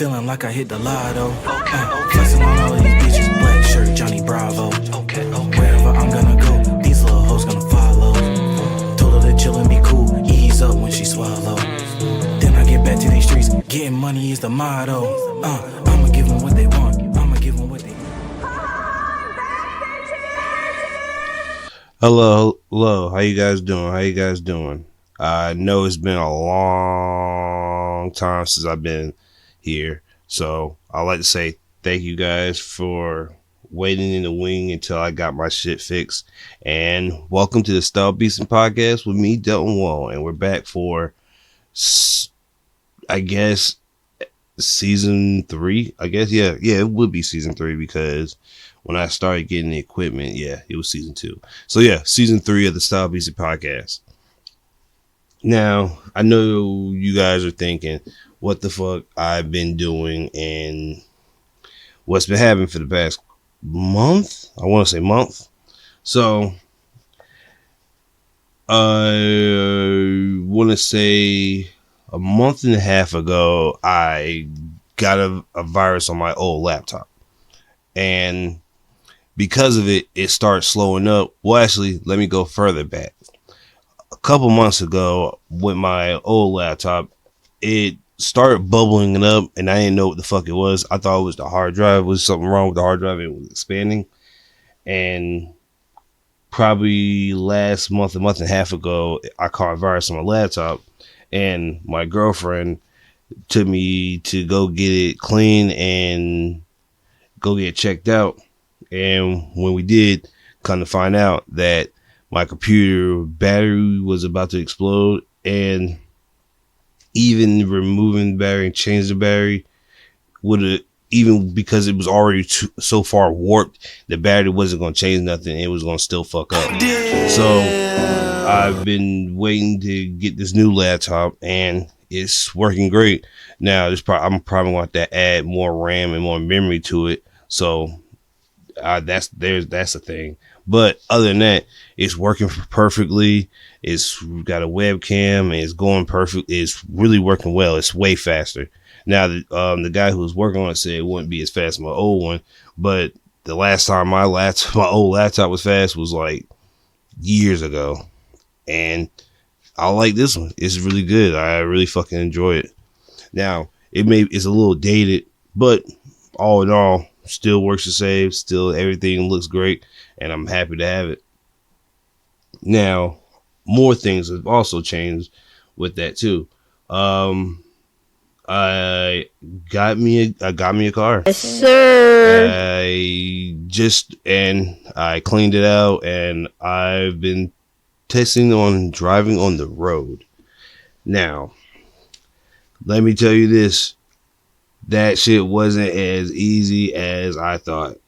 feeling like I hit the lotto. Flexing on all of these bitches, black shirt, Johnny Bravo. Wherever I'm gonna go, these little hoes gonna follow. Told her to chill and be cool, ease up when she swallow. Then I get back to these streets, getting money is the motto. I'ma give them what they want, I'ma give them what they want. Hello, how you guys doing? I know it's been a long time since I've been here, so I'd like to say thank you guys for waiting in the wing until I got my shit fixed, and welcome to the StyleBeasting podcast with me, Delton Wall, and we're back for, I guess, season 3. Yeah, it would be season 3 because when I started getting the equipment, it was season 2. So season 3 of the StyleBeasting podcast. Now, I know you guys are thinking, what the fuck I've been doing and what's been happening for the past month. I want to say month. So, I want to say a month and a half ago, I got a virus on my old laptop. And because of it, it started slowing up. Well, actually, let me go further back. A couple months ago, with my old laptop, it started bubbling it up, and I didn't know what the fuck it was. I thought it was the hard drive. Was something wrong with the hard drive? It was expanding. And probably last month, a month and a half ago, I caught a virus on my laptop, and my girlfriend took me to go get it clean and go get checked out. And when we did, come to find out that my computer battery was about to explode, and even removing the battery and changing the battery would have, even because it was already so far warped, the battery wasn't going to change nothing. It was going to still fuck up. So I've been waiting to get this new laptop, and it's working great. Now, I'm probably going to add more RAM and more memory to it. So that's the thing. But other than that, it's working perfectly. It's got a webcam, and it's going perfect. It's really working well. It's way faster. Now, the guy who was working on it said it wouldn't be as fast as my old one, but the last time my old laptop was fast was like years ago, and I like this one. It's really good. I really fucking enjoy it. Now, it's a little dated, but all in all, still works the same. Still, everything looks great, and I'm happy to have it. Now, more things have also changed with that too. I got me a car. Yes, sir. I cleaned it out, and I've been testing on driving on the road. Now, let me tell you this. That shit wasn't as easy as I thought.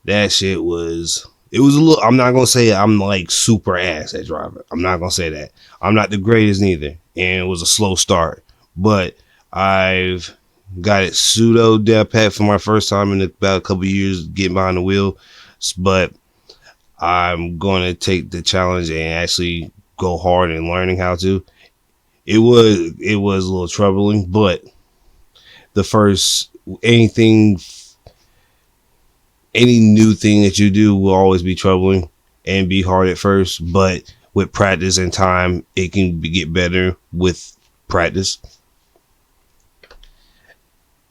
That shit was, it was a little, I'm not going to say I'm like super ass at driving. I'm not going to say that. I'm not the greatest neither. And it was a slow start. But I've got it pseudo down pat for my first time in about a couple of years getting behind the wheel. But I'm going to take the challenge and actually go hard in learning how to. It was a little troubling, but any new thing that you do will always be troubling and be hard at first, but with practice and time, it can get better with practice.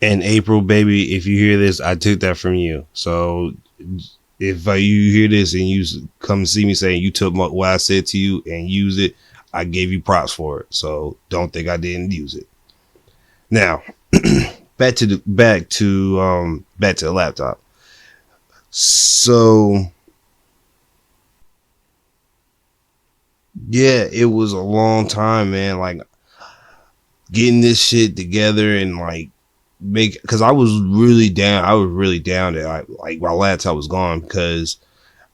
And April, baby, if you hear this, I took that from you. So if you hear this and you come see me saying you took what I said to you and use it, I gave you props for it. So don't think I didn't use it. Now, back to the laptop. So it was a long time, man. Like getting this shit together and like because I was really down. That like my laptop was gone because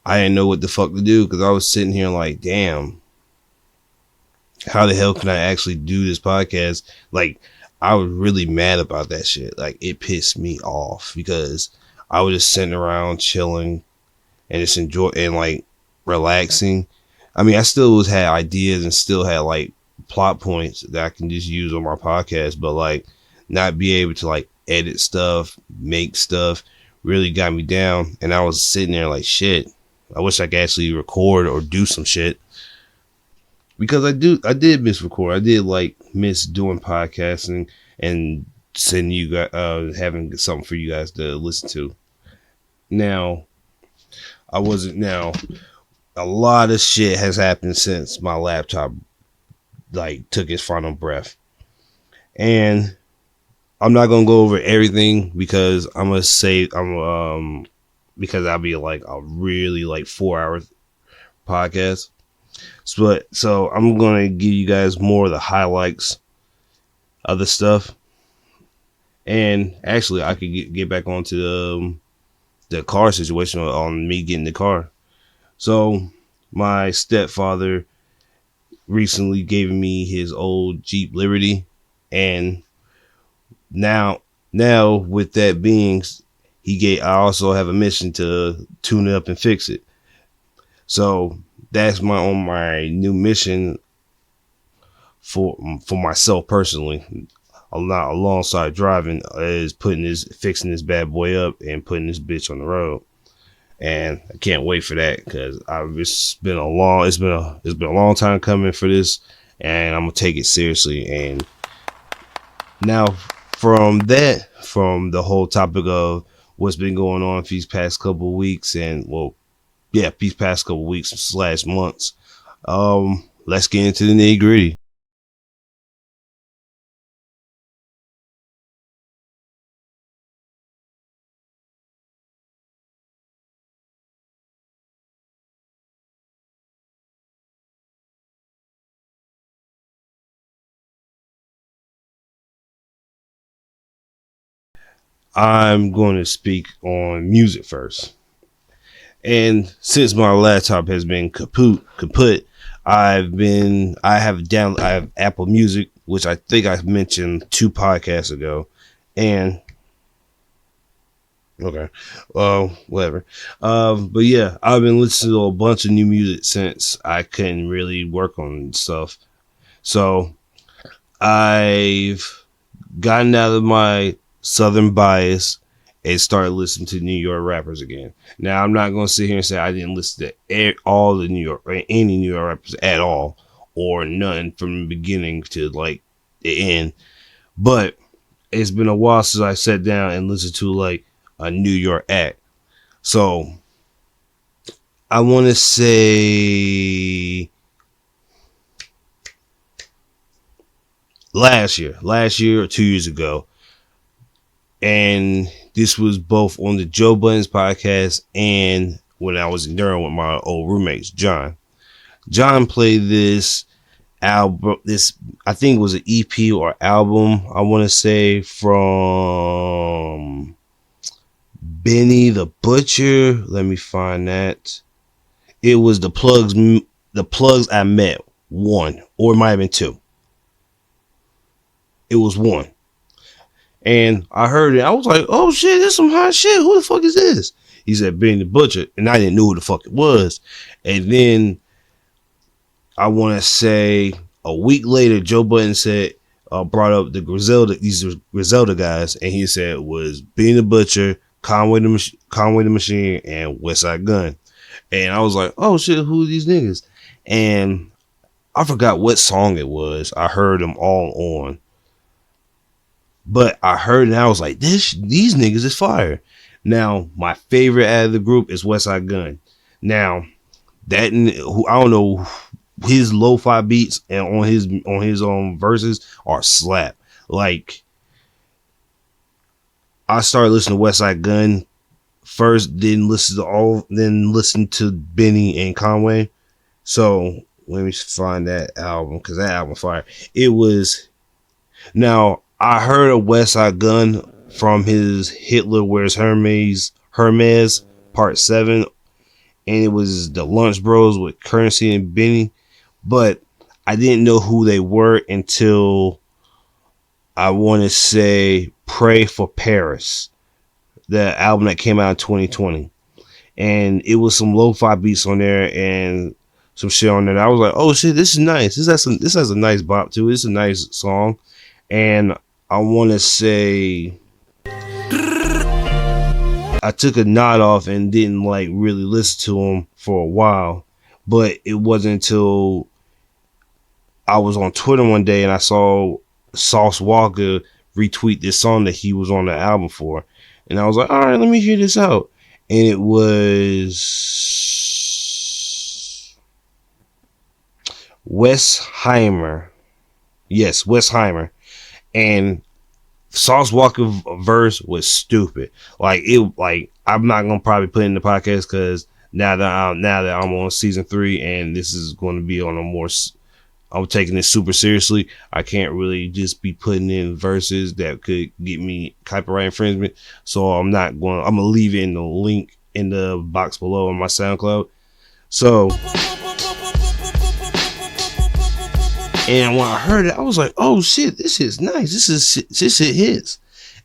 I didn't know what the fuck to do. Because I was sitting here like, damn, how the hell can I actually do this podcast? Like, I was really mad about that shit. Like, it pissed me off because I was just sitting around chilling and just and like relaxing. I mean, I still had ideas and still had like plot points that I can just use on my podcast, but like not be able to like edit stuff, make stuff, really got me down. And I was sitting there like, shit, I wish I could actually record or do some shit. Because I did miss record. I did like miss doing podcasting and sending you guys, having something for you guys to listen to. Now, a lot of shit has happened since my laptop like took its final breath. And I'm not gonna go over everything because because I'll be like a really like 4-hour podcast. So I'm gonna give you guys more of the highlights of the stuff. And actually, I could get back onto the car situation on me getting the car. So my stepfather recently gave me his old Jeep Liberty, and now with that being, I also have a mission to tune it up and fix it. So that's my new mission for myself personally. Alongside driving is fixing this bad boy up and putting this bitch on the road. And I can't wait for that because it's been a long time coming for this, and I'm gonna take it seriously. And now from the whole topic of what's been going on these past couple of weeks, these past couple of weeks / months, let's get into the nitty gritty. I'm going to speak on music first. And since my laptop has been kaput, I have Apple Music, which I think I mentioned 2 podcasts ago. And okay, whatever. But yeah, I've been listening to a bunch of new music since I couldn't really work on stuff. So I've gotten out of my Southern bias and started listening to New York rappers again. Now, I'm not going to sit here and say I didn't listen to any New York rappers at all, or none from the beginning to like the end. But it's been a while since I sat down and listened to like a New York act. So I want to say last year or 2 years ago. And this was both on the Joe Budden's podcast and when I was in Durham with my old roommates, John. John played this album, I think it was an EP or album, I want to say, from Benny the Butcher. Let me find that. It was the Plugs I Met, 1, or it might have been 2. It was 1. And I heard it. I was like, oh shit, this is some hot shit. Who the fuck is this? He said Benny the Butcher. And I didn't know who the fuck it was. And then I want to say a week later, Joe Budden brought up the Griselda guys. And he said it was Benny the Butcher, Conway the Machine, and Westside Gunn. And I was like, oh shit, who are these niggas? And I forgot what song it was. I heard them all on. But I heard it and I was like, these niggas is fire. Now, my favorite out of the group is Westside Gunn. Now, I don't know, his lo-fi beats and on his own verses are slap. Like, I started listening to Westside Gunn first, then listen to Benny and Conway. So let me find that album, because that album fire. It was now. I heard a Westside Gunn from his Hitler Wears Hermes Part 7, and it was the Lunch Bros with Currency and Benny, but I didn't know who they were until I want to say Pray for Paris, the album that came out in 2020, and it was some lo-fi beats on there and some shit on there. I was like, oh shit, this is nice. This has a nice bop to it. It's a nice song. And I want to say I took a nod off and didn't like really listen to him for a while. But it wasn't until I was on Twitter one day and I saw Sauce Walka retweet this song that he was on the album for. And I was like, all right, let me hear this out. And it was Westheimer. Yes, Westheimer. And Sauce Walka verse was stupid. Like I'm not gonna probably put it in the podcast because now that I'm on season 3 and this is going to be on a more, I'm taking this super seriously. I can't really just be putting in verses that could get me copyright infringement. So I'm gonna leave it in the link in the box below on my SoundCloud. So, and when I heard it, I was like, oh shit, this is nice. This shit hits.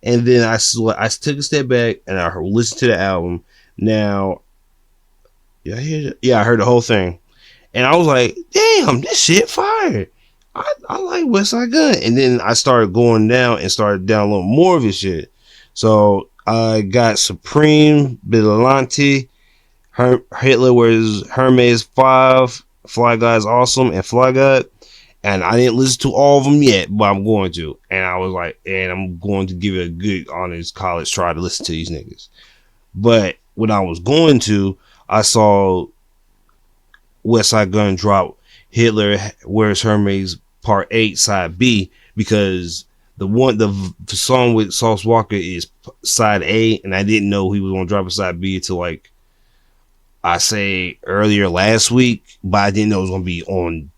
And then I took a step back and I listened to the album. Now, I heard the whole thing. And I was like, damn, this shit fire. I like Westside Gunn. And then I started going down and started downloading more of his shit. So I got Supreme, Vigilante, Hitler Wears Hermes 5, Fly Guy's Awesome, and Fly God. And I didn't listen to all of them yet, but I'm going to. And I was like, and I'm going to give it a good honest college try to listen to these niggas. But when I was going to, I saw Westside Gunn drop Hitler Wears Hermes Part 8 Side B, because the song with Sauce Walka is Side A, and I didn't know he was gonna drop a Side B until like I say earlier last week, but I didn't know it was gonna be on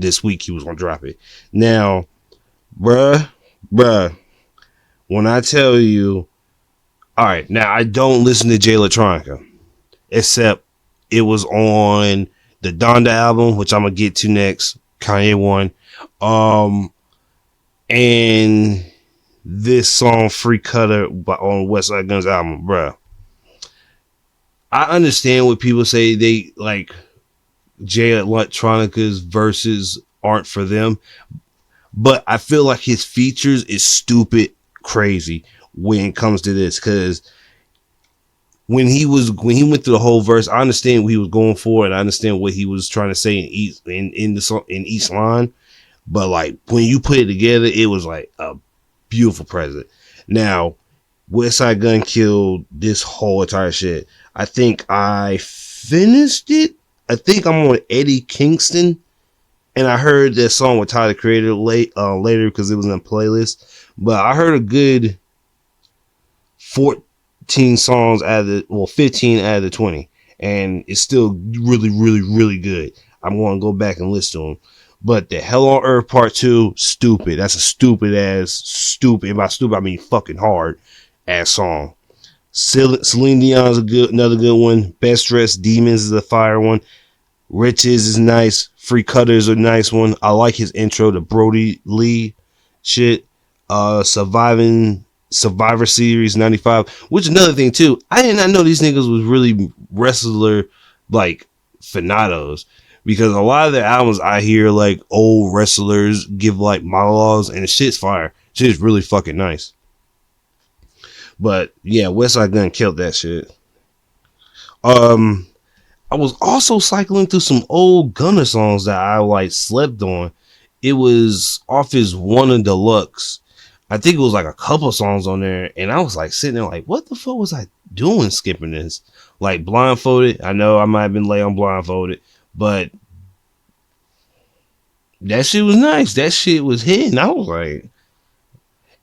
this week he was gonna drop it. Now, bruh, when I tell you, all right, now I don't listen to Jay Electronica, except it was on the Donda album, which I'm gonna get to next, Kanye one, and this song Free Cutter on Westside Gunn's album, bruh. I understand what people say they like Jay Electronica's verses aren't for them, but I feel like his features is stupid crazy when it comes to this, because when he went through the whole verse, I understand what he was going for, and I understand what he was trying to say in each line. But like when you put it together, it was like a beautiful present. Now, Westside Gunn killed this whole entire shit. I think I finished it. I think I'm on Eddie Kingston, and I heard that song with Tyler the Creator later because it was in a playlist. But I heard a good 15 songs out of the 20, and it's still really, really, really good. I'm going to go back and listen to them. But the Hell on Earth Part 2, stupid. That's a stupid. And by stupid, I mean fucking hard ass song. Celine Dion's another good one. Best Dressed Demons is a fire one. Riches is nice. Free Cutters a nice one. I like his intro to Brody Lee shit. Survivor Series 95, which is another thing too. I did not know these niggas was really wrestler like fanatos, because a lot of their albums I hear like old wrestlers give like monologues, and the shit's fire. Shit's really fucking nice. But yeah, Westside Gunn killed that shit. I was also cycling through some old Gunna songs that I like slept on. It was off his One and Deluxe. I think it was like a couple songs on there, and I was like sitting there like, what the fuck was I doing skipping this? Like Blindfolded. I know I might have been late on Blindfolded, but that shit was nice. That shit was hitting. I was like,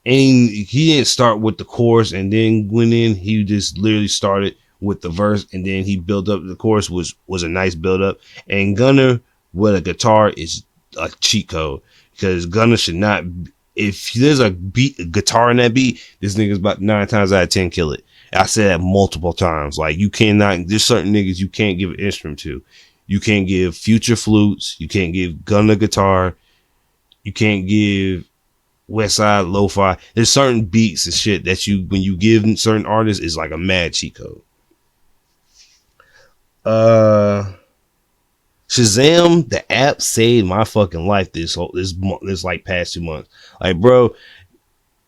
and he didn't start with the chorus and then went in. He just literally started with the verse, and then he built up the chorus, which was a nice build up. And Gunna with a guitar is a cheat code, because Gunna should not. If there's a guitar in that beat, this nigga's about 9 times out of 10 kill it. I said that multiple times. Like, you cannot, there's certain niggas you can't give an instrument to. You can't give Future flutes. You can't give Gunna guitar. You can't give Westside lo-fi. There's certain beats and shit that when you give certain artists, is like a mad cheat code. Shazam, the app saved my fucking life this like past 2 months. Like, bro,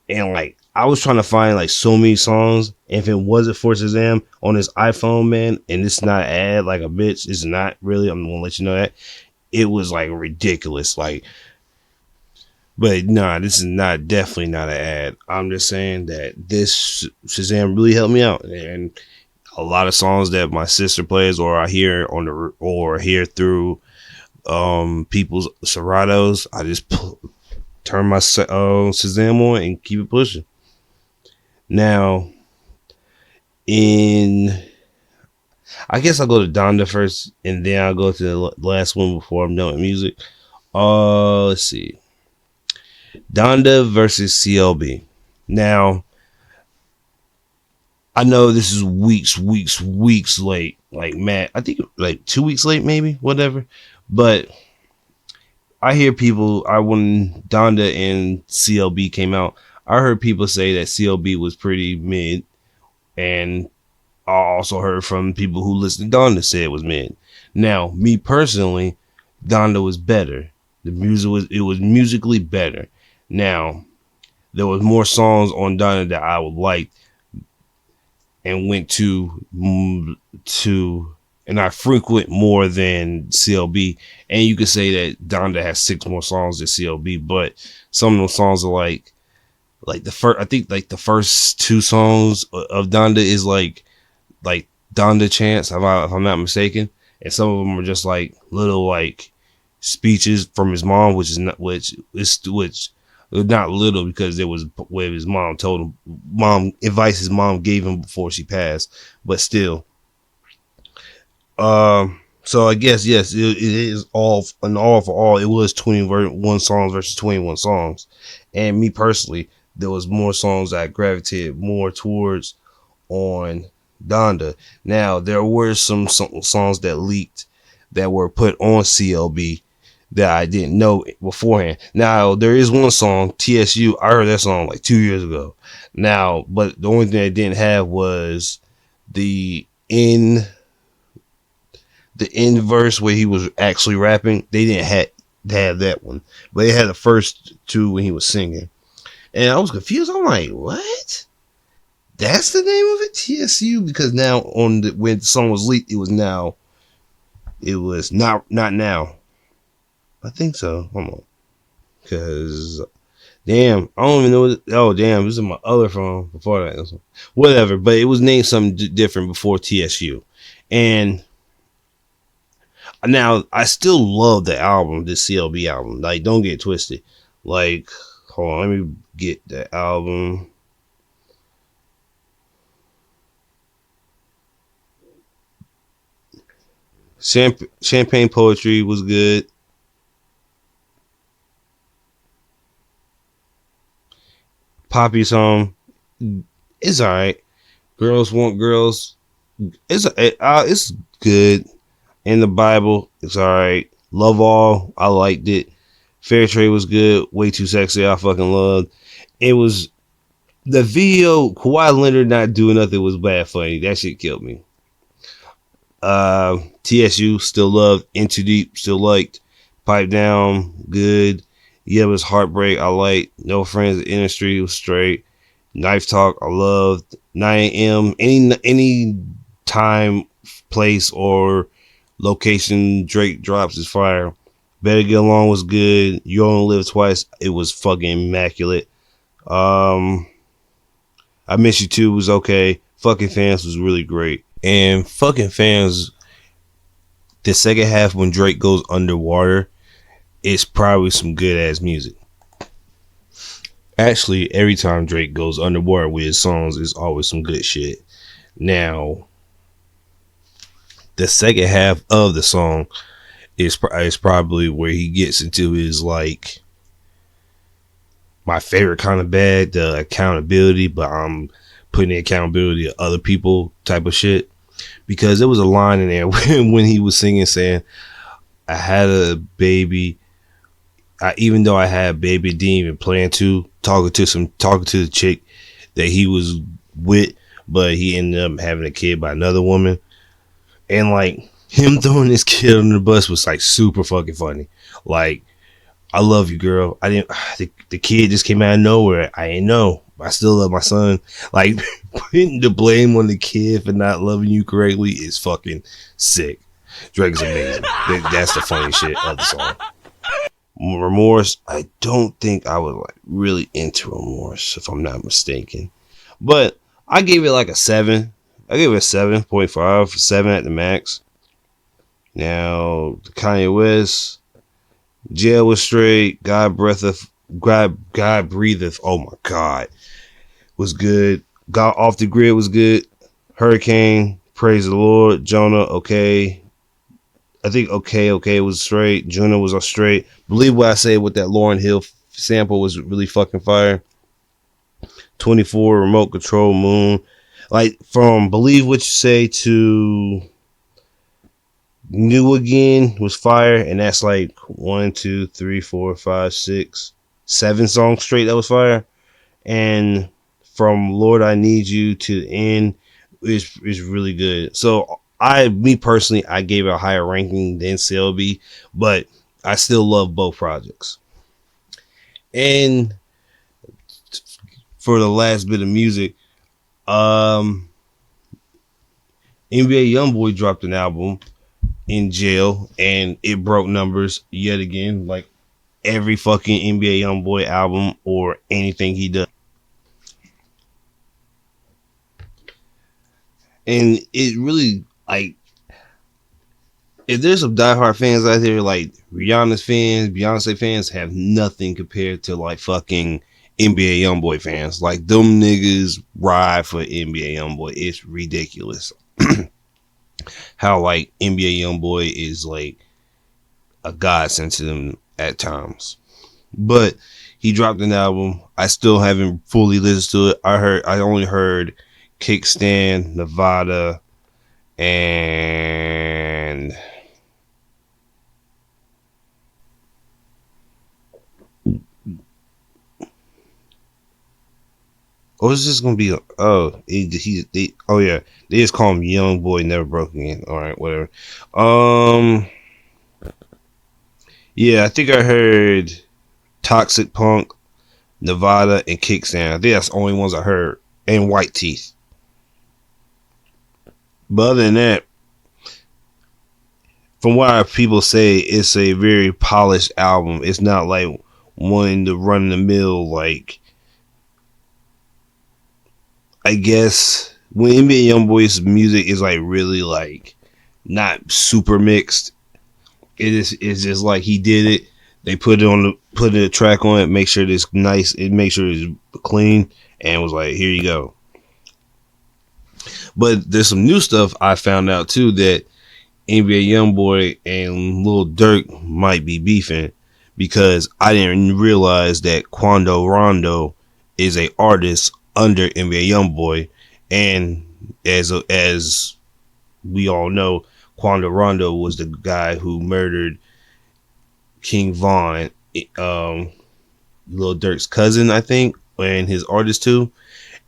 and like I was trying to find like so many songs. If it wasn't for Shazam on his iPhone, man, and it's not ad like a bitch, it's not really. I'm gonna let you know that it was like ridiculous. Like, but nah, this is not definitely not an ad. I'm just saying that this Shazam really helped me out, and a lot of songs that my sister plays or I hear on the or hear through people's Seratos, I just turn my Shazam on and keep it pushing. Now, I guess I'll go to Donda first, and then I'll go to the last one before I'm done with music. Let's see. Donda versus CLB. Now, I know this is weeks late. Like, man, I think like 2 weeks late, maybe, whatever. But I hear people, when Donda and CLB came out, I heard people say that CLB was pretty mid. And I also heard from people who listened to Donda say it was mid. Now, me personally, Donda was better. It was musically better. Now, there was more songs on Donda that I would like and went to and I frequent more than CLB. And you could say that Donda has 6 more songs than CLB, but some of those songs are like the first, I think like the first 2 songs of Donda is like Donda chants, if I'm not mistaken, and some of them are just like little like speeches from his mom, which not little because it was what his mom told him, advice his mom gave him before she passed, but still. So I guess yes, it is all for all. It was 21 songs versus 21 songs, and me personally, there was more songs I gravitated more towards on Donda. Now, there were some songs that leaked that were put on CLB that I didn't know beforehand. Now, there is one song, TSU. I heard that song like 2 years ago. Now, but the only thing I didn't have was the end verse where he was actually rapping. They didn't have that one, but they had the first 2 when he was singing. And I was confused. I'm like, what? That's the name of it? TSU? Because now when the song was leaked, it was not now. I think so. Hold on. Because, damn, I don't even know. Oh, damn, this is my other phone before that. Whatever, but it was named something different before TSU. And now, I still love the album, this CLB album. Like, don't get twisted. Like, hold on, let me get the album. Champagne Poetry was good. Poppy song, it's alright. Girls Want Girls, it's good. In the Bible, it's alright. Love All, I liked it. Fair Trade was good. Way Too Sexy, I fucking loved. It was the video. Kawhi Leonard not doing nothing was bad funny. That shit killed me. TSU still loved. In Too Deep still liked. Pipe Down good. Yeah, it was Heartbreak. I liked. No Friends in the Industry was straight. Knife Talk I loved. 9 a.m. Any time, place, or location Drake drops is fire. Better Get Along was good. You Only Live Twice. It was fucking immaculate. I Miss You Too was okay. Fucking Fans was really great. And Fucking Fans, the second half when Drake goes underwater, it's probably some good ass music. Actually, every time Drake goes underwater with his songs, it's always some good shit. Now, the second half of the song is probably where he gets into his like my favorite kind of bad, the accountability, but I'm putting the accountability of other people type of shit. Because there was a line in there when he was singing saying, I had a baby. Even though I had a baby, didn't even plan to talking to the chick that he was with, but he ended up having a kid by another woman. And like him throwing this kid under the bus was like super fucking funny. Like, I love you, girl. The kid just came out of nowhere. I didn't know. I still love my son. Like, putting the blame on the kid for not loving you correctly is fucking sick. Drake's amazing. That's the funny shit of the song. Remorse, I don't think I was like really into Remorse, if I'm not mistaken. But I gave it like a 7. I gave it a 7.5, 7 at the max. Now, Kanye West, Jail was straight. God Breatheth, oh my God, was good. Got Off the Grid was good. Hurricane, Praise the Lord. Jonah, okay. I think okay was straight. Juno was straight. Believe What I Say with that Lauryn Hill sample was really fucking fire. 24, Remote Control, Moon. Like, from Believe What You Say to New Again was fire. And that's like 1, 2, 3, 4, 5, 6, 7 songs straight that was fire. And from Lord I Need You to the End is really good. So me personally, I gave it a higher ranking than CLB, but I still love both projects. And for the last bit of music, NBA YoungBoy dropped an album in jail, and it broke numbers yet again, like every fucking NBA YoungBoy album or anything he does. And it really, like, if there's some diehard fans out there, like Rihanna's fans, Beyonce fans, have nothing compared to like fucking NBA YoungBoy fans. Like, them niggas ride for NBA YoungBoy. It's ridiculous how like NBA YoungBoy is like a godsend to them at times. But he dropped an album. I still haven't fully listened to it. I only heard Kickstand, Nevada, and is this gonna be? They just call him Young Boy Never Broke Again. All right, whatever. Yeah, I think I heard Toxic Punk, Nevada, and Kickstand. I think that's the only ones I heard, and White Teeth. But other than that, from what people say, it's a very polished album. It's not like one to run the mill, like, I guess when NBA YoungBoy's music is like really like not super mixed. It's just like he did it. They put a track on it, make sure it's nice, it make sure it's clean, and was like, here you go. But there's some new stuff I found out too, that NBA YoungBoy and Lil Durk might be beefing, because I didn't realize that Quando Rondo is a artist under NBA YoungBoy, and as we all know, Quando Rondo was the guy who murdered King Von, Lil Durk's cousin, I think, and his artist too.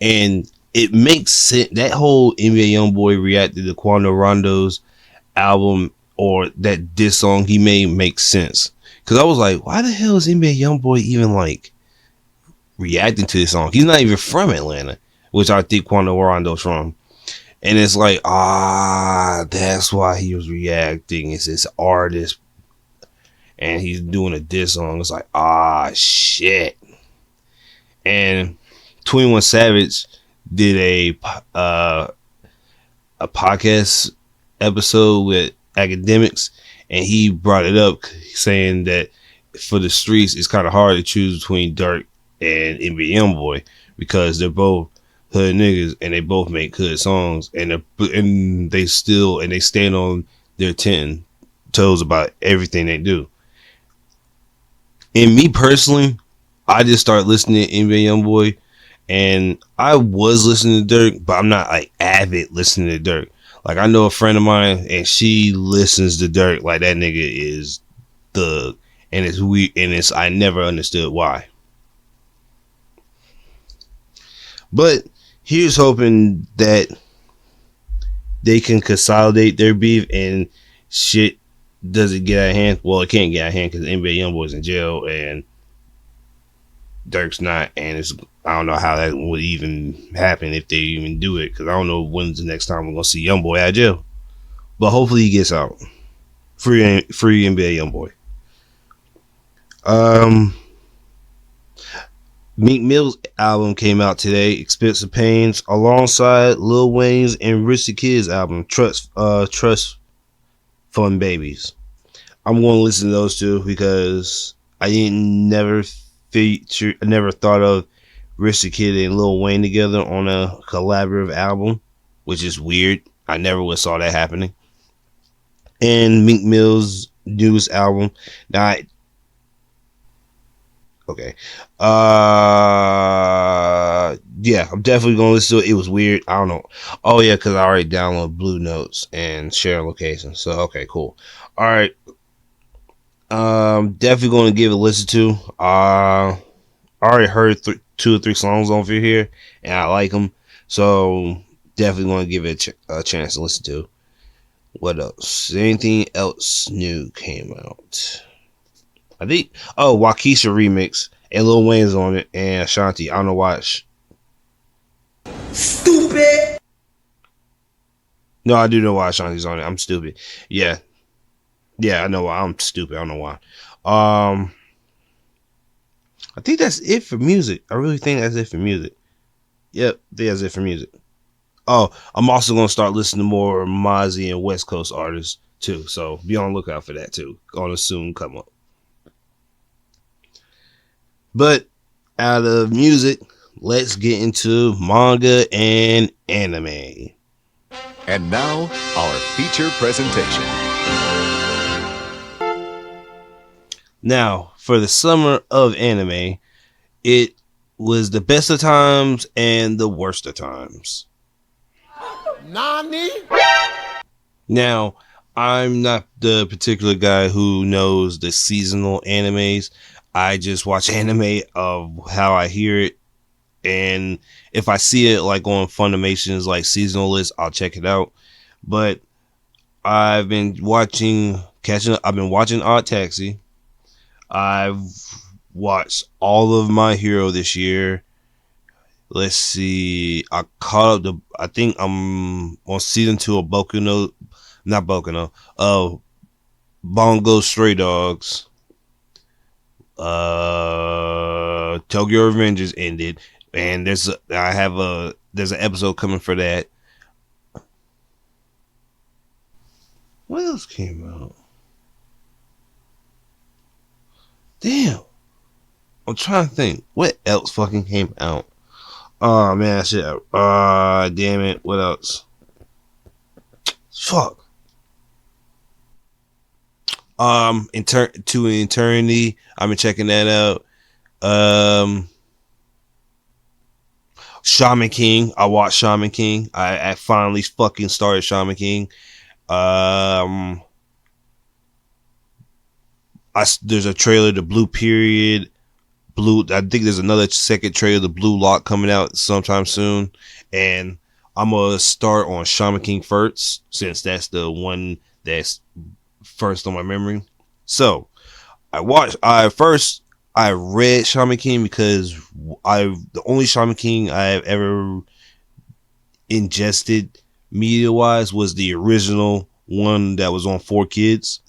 And it makes sense. That whole NBA YoungBoy reacted to Quando Rondo's album, or that diss song he made, makes sense. Because I was like, why the hell is NBA YoungBoy even like reacting to this song? He's not even from Atlanta, which I think Quando Rondo's from. And it's like, that's why he was reacting. It's this artist, and he's doing a diss song. It's like, shit. And 21 Savage did a podcast episode with Academics, and he brought it up, saying that for the streets, it's kind of hard to choose between Durk and NBA YoungBoy, because they're both hood niggas and they both make hood songs, and they stand on their 10 toes about everything they do. And me personally, I just started listening to NBA YoungBoy, and I was listening to Durk, but I'm not like avid listening to Durk. Like, I know a friend of mine, and she listens to Durk like that nigga is thug, and it's weird, and I never understood why. But here's hoping that they can consolidate their beef and shit doesn't get out of hand. Well, it can't get out of hand because NBA YoungBoy's in jail and Durk's not, and I don't know how that would even happen if they even do it, because I don't know when's the next time we're gonna see YoungBoy out of jail. But hopefully he gets out. Free NBA YoungBoy. Meek Mill's album came out today, Expensive Pains, alongside Lil Wayne's and Rich the Kid's album, Trust Fund Babies. I'm going to listen to those two because I never thought of Rich the Kid and Lil Wayne together on a collaborative album, which is weird. I never would have saw that happening. And Meek Mill's newest album. Now, okay. Yeah, I'm definitely gonna listen to it. It was weird. I don't know. Oh yeah, because I already downloaded Blue Notes and share location. So okay, cool. All right. Definitely gonna give it a listen to. I already heard 2 or 3 songs over here, and I like them. So definitely gonna give it a chance to listen to. What else? Anything else new came out? I think Waukesha remix and Lil Wayne's on it and Ashanti. I don't know why. Stupid. No, I do know why Ashanti's on it. I'm stupid. Yeah, I know why. I'm stupid. I don't know why. I think that's it for music. I really think that's it for music. Yep, that's it for music. Oh, I'm also gonna start listening to more Mozzie and West Coast artists too. So be on the lookout for that too. Gonna soon come up. But out of music, let's get into manga and anime. And now, our feature presentation. Now, for the summer of anime, it was the best of times and the worst of times. Nani? Now, I'm not the particular guy who knows the seasonal animes. I just watch anime of how I hear it, and if I see it like on Funimation's like seasonal list, I'll check it out. But I've been watching Odd Taxi. I've watched all of My Hero this year. Let's see. I think I'm on season 2 of Bongo Stray Dogs. Tokyo Revengers ended, and there's an episode coming for that. What else came out? Damn, I'm trying to think. What else fucking came out? Oh man, shit. Damn it. What else? Fuck. To Eternity. I've been checking that out. Shaman King. I watched Shaman King. I finally fucking started Shaman King. There's a trailer, The Blue Period. I think there's another second trailer, The Blue Lock, coming out sometime soon. And I'm gonna start on Shaman King first, since that's the one that's first on my memory. So I read Shaman King because the only Shaman King I have ever ingested media wise was the original one that was on 4Kids.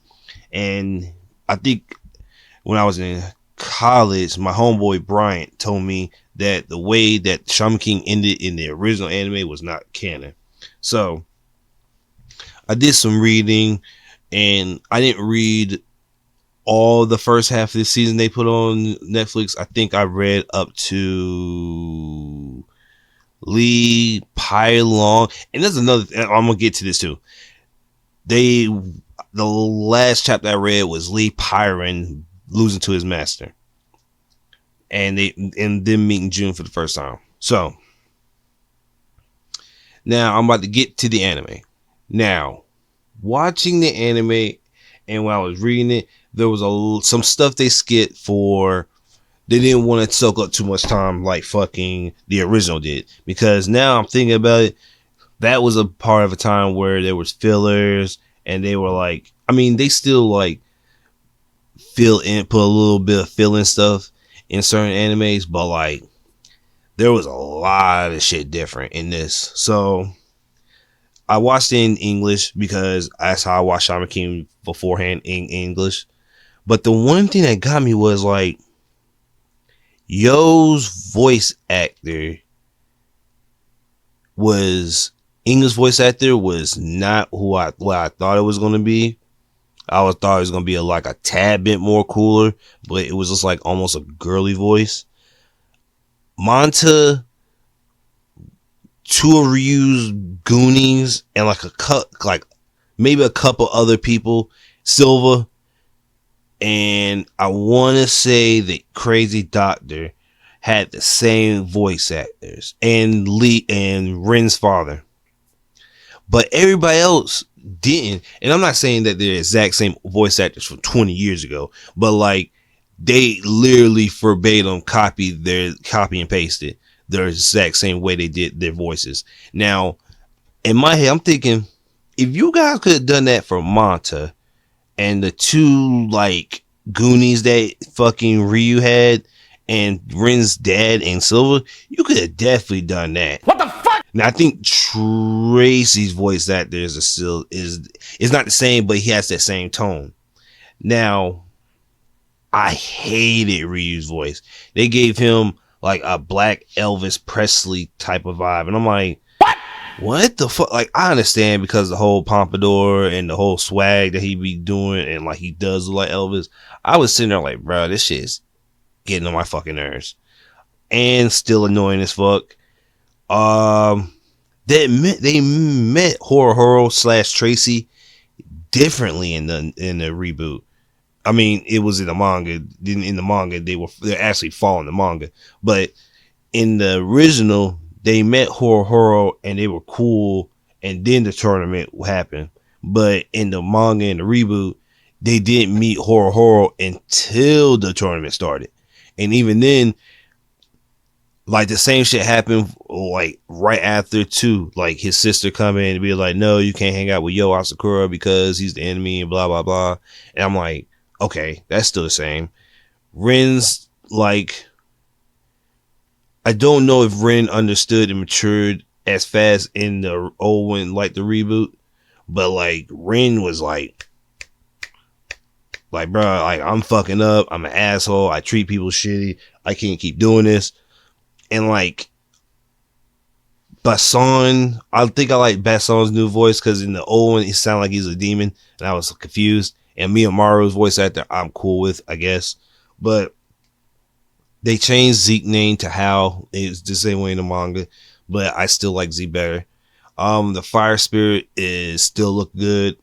And I think when I was in college, my homeboy Bryant told me that the way that Shaman King ended in the original anime was not canon. So I did some reading, and I didn't read all the first half of the season they put on Netflix. I think I read up to Lee Pylon, and there's another thing. I'm gonna get to this too. The last chapter I read was Lee Pyron losing to his master, and them meeting June for the first time. So now I'm about to get to the anime. Now, watching the anime, and when I was reading it, there was some stuff they skipped for. They didn't want to soak up too much time like fucking the original did. Because now I'm thinking about it, that was a part of a time where there was fillers, and they were like, I mean, they still like put a little bit of fill-in stuff in certain animes, but like there was a lot of shit different in this. So I watched it in English because that's how I watched Shaman King beforehand, in English. But the one thing that got me was like, Yo's voice actor was English voice actor was not what I thought it was going to be. I thought it was going to be like a tad bit more cooler, but it was just like almost a girly voice. Manta, two of Ryu's Goonies, and maybe a couple other people, Silva, and I want to say the Crazy Doctor had the same voice actors, and Ren's father, but everybody else didn't. And I'm not saying that they're the exact same voice actors from 20 years ago, but like they literally verbatim copy and pasted their exact same way they did their voices. Now, in my head, I'm thinking, if you guys could have done that for Manta and the two like Goonies that fucking Ryu had and Ren's dad and Silver, you could have definitely done that. What the fuck? Now I think Tracy's voice actor is not the same, but he has that same tone. Now, I hated Ryu's voice. They gave him like a black Elvis Presley type of vibe, and I'm like, what the fuck? Like, I understand because the whole pompadour and the whole swag that he be doing, and like he does look like Elvis. I was sitting there like, bro, this shit is getting on my fucking nerves, and still annoying as fuck. They met Horo / Tracy differently in the reboot. I mean, it was in the manga. In the manga, they're actually following the manga, but in the original, they met Horo and they were cool, and then the tournament happened. But in the manga and the reboot, they didn't meet Horo until the tournament started, and even then, like the same shit happened like right after too. Like his sister come in and be like, "No, you can't hang out with Yo Asakura because he's the enemy," and blah blah blah. And I'm like, okay, that's still the same. Ren's like, I don't know if Ren understood and matured as fast in the old one, like the reboot, but like Ren was like, bro, like I'm fucking up. I'm an asshole. I treat people shitty. I can't keep doing this. And like Basson, I think I like Basson's new voice because in the old one, it sounded like he's a demon, and I was confused. And Miyamoto's voice actor, I'm cool with, I guess. But they changed Zeke's name to Hal. It's the same way in the manga, but I still like Zeke better. The Fire Spirit is still look good.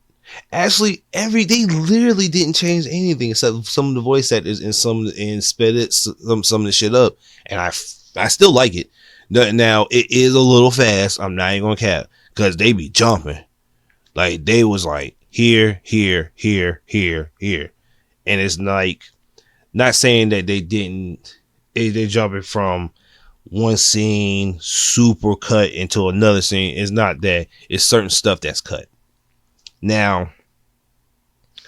Actually, they literally didn't change anything except some of the voice actors and sped it some of the shit up, and I still like it. Now it is a little fast. I'm not even gonna cap because they be jumping, like they was like here, and it's like not saying that they didn't. They're jumping from one scene super cut into another scene. It's not that. It's certain stuff that's cut. Now,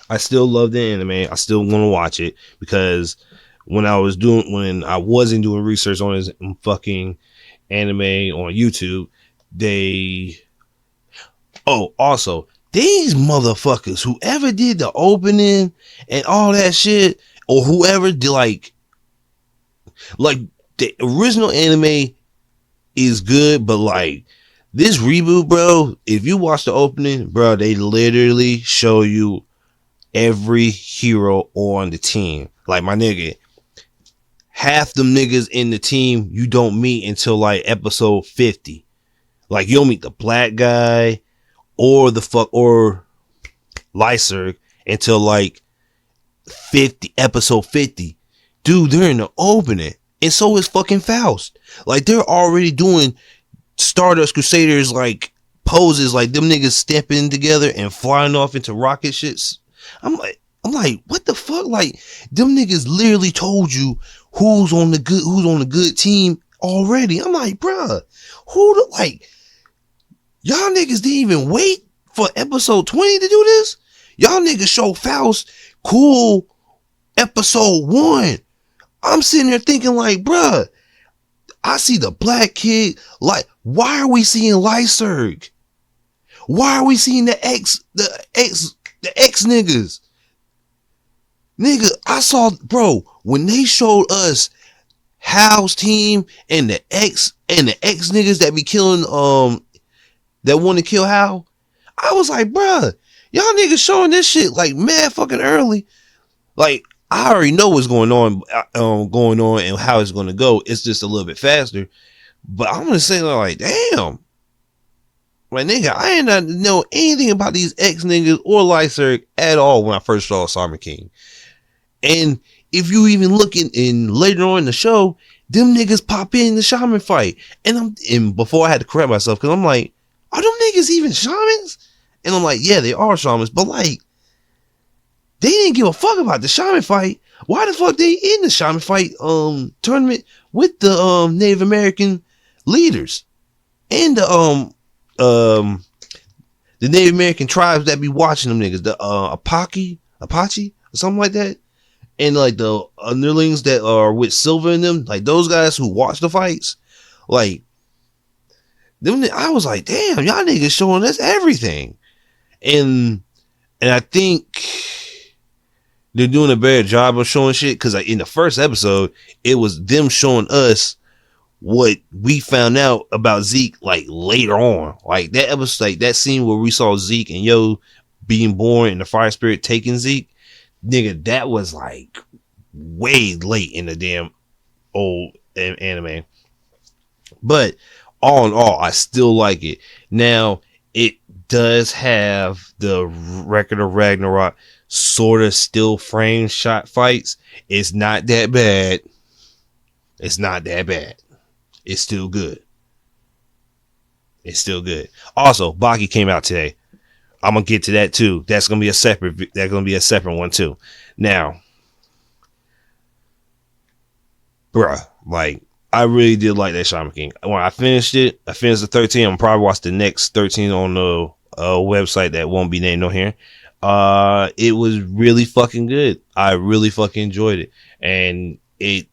I still love the anime. I still want to watch it because when I wasn't doing research on his fucking anime on YouTube, also these motherfuckers, whoever did the opening and all that shit, or whoever did like the original anime is good, but like this reboot, bro, if you watch the opening, bro, they literally show you every hero on the team. Like, my nigga, half them niggas in the team you don't meet until like episode 50. Like, you don't meet the black guy or Lyserg until like episode 50. Dude, they're in the opening. And so is fucking Faust. Like, they're already doing Stardust Crusaders like poses, like them niggas stepping together and flying off into rocket shits. I'm like, what the fuck? Like, them niggas literally told you who's on the good team already. I'm like, bruh, y'all niggas didn't even wait for episode 20 to do this? Y'all niggas show Faust cool episode 1. I'm sitting there thinking like, bruh, I see the black kid. Like, why are we seeing Lyserg? Why are we seeing the X niggas? Nigga, I saw, bro, when they showed us Hal's team and the X niggas that be killing, that want to kill Hal, I was like, bruh, y'all niggas showing this shit like mad fucking early. Like, I already know what's going on and how it's going to go. It's just a little bit faster. But I'm going to say, like, damn. Like, nigga, I ain't not know anything about these X niggas or Lyserg at all when I first saw Summer King. And if you even look in later on in the show, them niggas pop in the shaman fight. And before I had to correct myself, because I'm like, are them niggas even shamans? And I'm like, yeah, they are shamans. But, like, they didn't give a fuck about the shaman fight. Why the fuck they in the shaman fight tournament with the Native American leaders and the Native American tribes that be watching them niggas, the Apache or something like that, and like the underlings that are with Silver in them, like those guys who watch the fights, like them. I was like, damn, y'all niggas showing us everything, and I think they're doing a better job of showing shit, because like in the first episode, it was them showing us what we found out about Zeke like later on. Like that episode, like that scene where we saw Zeke and Yo being born and the fire spirit taking Zeke, nigga, that was like way late in the damn old anime. But all in all, I still like it. Now, it does have the Record of Ragnarok sort of still frame shot fights. It's not that bad. It's not that bad. It's still good. It's still good. Also, Baki came out today. I'm gonna get to that too. That's gonna be a separate one too. Now, bruh, like I really did like that Shaman King. When I finished the 13. I'm probably watch the next 13 on the website that won't be named on here. It was really fucking good. I really fucking enjoyed it, and it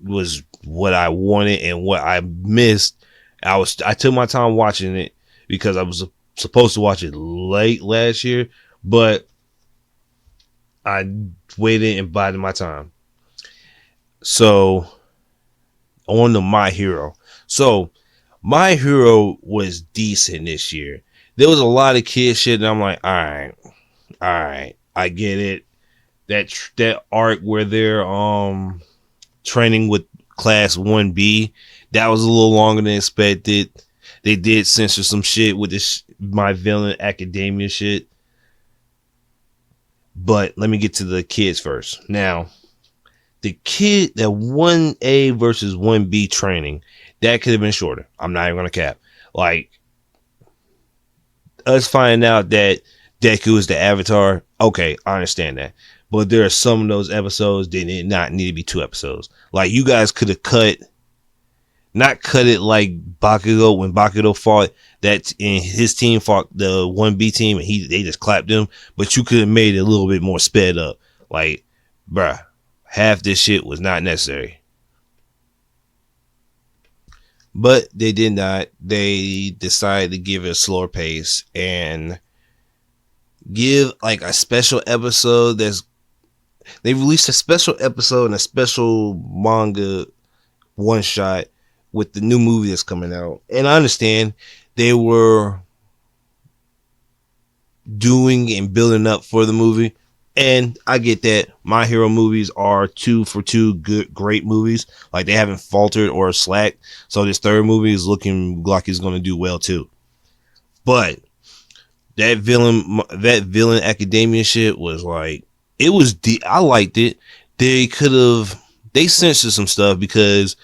was what I wanted and what I missed. I took my time watching it because I was supposed to watch it late last year, but I waited and bided my time. So on to My Hero. So My Hero was decent this year. There was a lot of kid shit, and I'm like, all right, I get it. That arc where they're training with Class 1B, that was a little longer than expected. They did censor some shit with this My Villain Academia shit. But let me get to the kids first. Now, the 1A versus 1B training, that could have been shorter. I'm not even gonna cap. Like, us finding out that Deku is the Avatar, okay, I understand that. But there are some of those episodes that did not need to be 2 episodes. Like, you guys could have not cut it like Bakugo, when Bakugo fought that, and his team fought the 1B team, and they just clapped him. But you could have made it a little bit more sped up. Like, bruh, half this shit was not necessary. But they did not. They decided to give it a slower pace and give like a special episode. They released a special episode and a special manga one shot with the new movie that's coming out. And I understand they were doing and building up for the movie, and I get that. My Hero movies are 2 for 2 good, great movies. Like, they haven't faltered or slacked. So this third movie is looking like it's going to do well too. But that villain academia shit was like, it was I liked it. They censored some stuff because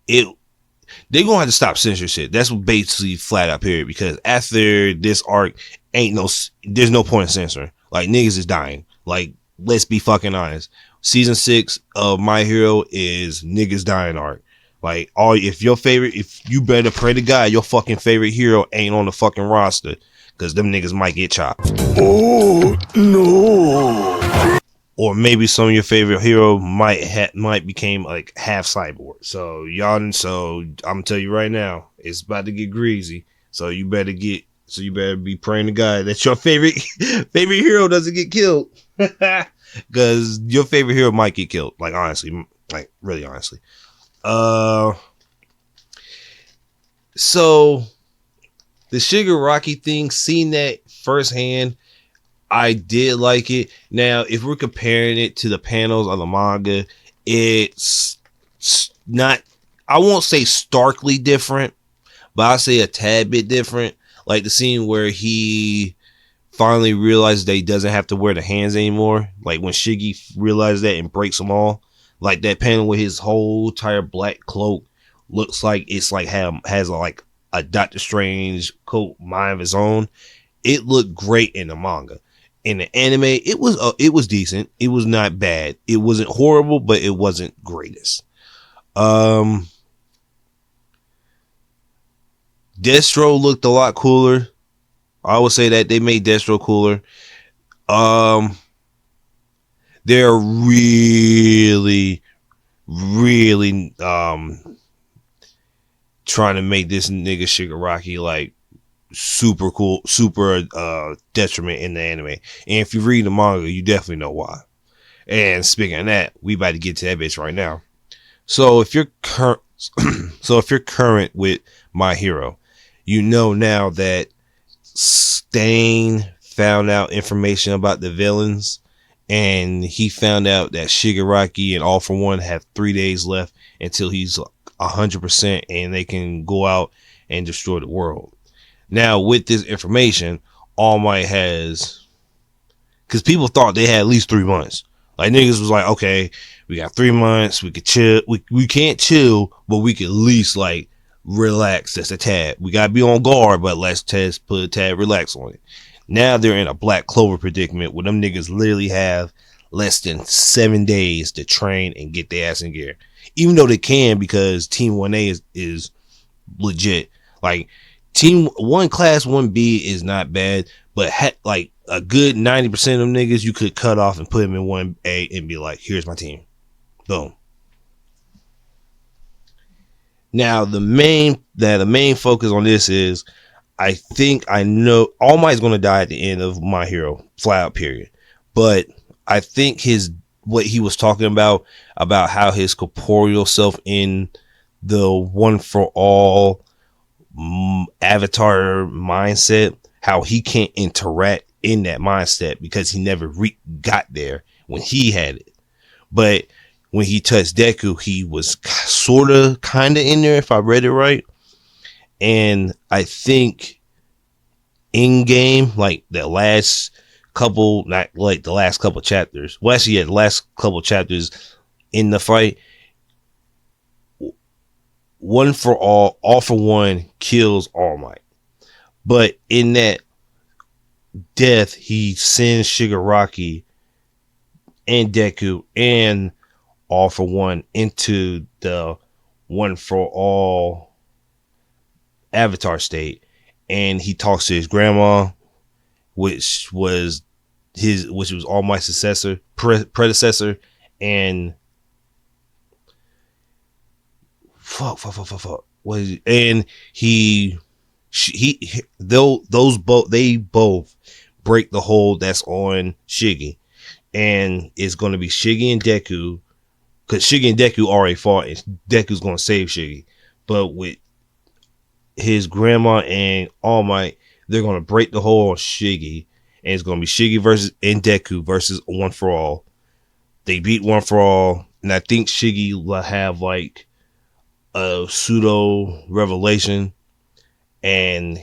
they're gonna have to stop censoring shit. That's basically flat out period. Because after this arc, there's no point in censoring. Like, niggas is dying. Like, let's be fucking honest. Season 6 of My Hero is niggas dying arc. Like, if you better pray to God your fucking favorite hero ain't on the fucking roster, because them niggas might get chopped. Oh, no. or maybe some of your favorite hero might became like half cyborg. So I'm gonna tell you right now, it's about to get greasy. So you better be praying to God that your favorite hero doesn't get killed. Because your favorite hero might get killed. Like honestly, like really honestly. So the Shigaraki thing, seeing that firsthand, I did like it. Now, if we're comparing it to the panels of the manga, it's not, I won't say starkly different, but I'll say a tad bit different. Like the scene where he finally realizes that he doesn't have to wear the hands anymore. Like when Shiggy realizes that and breaks them all. Like that panel with his whole entire black cloak looks like it's like has a Doctor Strange coat mind of his own. It looked great in the manga. In the anime, it was decent. It was not bad. It wasn't horrible, but it wasn't greatest. Destro looked a lot cooler. I would say that they made Destro cooler. They're really trying to make this nigga Shigaraki like super cool, super detriment in the anime. And if you read the manga, you definitely know why. And speaking of that, we about to get to that bitch right now. So if you're current with My Hero, you know now that Stain found out information about the villains, and he found out that Shigaraki and All For One have 3 days left until he's 100% and they can go out and destroy the world. Now, with this information, All Might has, because people thought they had at least 3 months. Like niggas was like, okay, we got 3 months, we could chill. We can't chill, but we could at least like relax just a tad. We gotta be on guard, but let's just put a tad relax on it. Now they're in a Black Clover predicament where them niggas literally have less than 7 days to train and get their ass in gear. Even though they can, because Team 1A is legit. Like Team 1 Class 1B is not bad, but like a good 90% of them niggas you could cut off and put them in 1A and be like, here's my team. Boom. Now the main focus on this is, I think I know All Might's gonna die at the end of My Hero, flat out period. But I think what he was talking about how his corporeal self in the One For All avatar mindset, how he can't interact in that mindset because he never got there when he had it. But when he touched Deku, he was kind of in there, if I read it right. And I think in game, like the last couple, not like the last couple chapters. Well, actually, yeah, the last couple chapters in the fight, One For All For One kills All Might. But in that death, he sends Shigaraki and Deku and All For One into the One For All avatar state, and he talks to his grandma, which was All Might's predecessor, and and they both break the hold that's on Shiggy, and it's going to be Shiggy and Deku, because Shiggy and Deku already fought, and Deku's going to save Shiggy, but with his grandma and All Might, they're going to break the hold on Shiggy, and it's going to be Shiggy and Deku versus One For All. They beat One For All, and I think Shiggy will have like a pseudo revelation and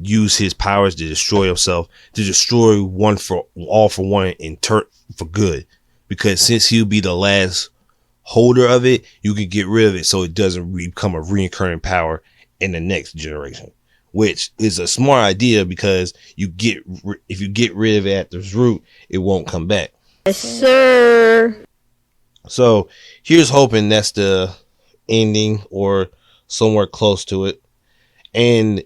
use his powers to destroy himself, to destroy All For One for good. Because since he'll be the last holder of it, you can get rid of it so it doesn't become a recurring power in the next generation, which is a smart idea, because if you get rid of it at the root, it won't come back. Yes, sir. So here's hoping that's the ending or somewhere close to it. And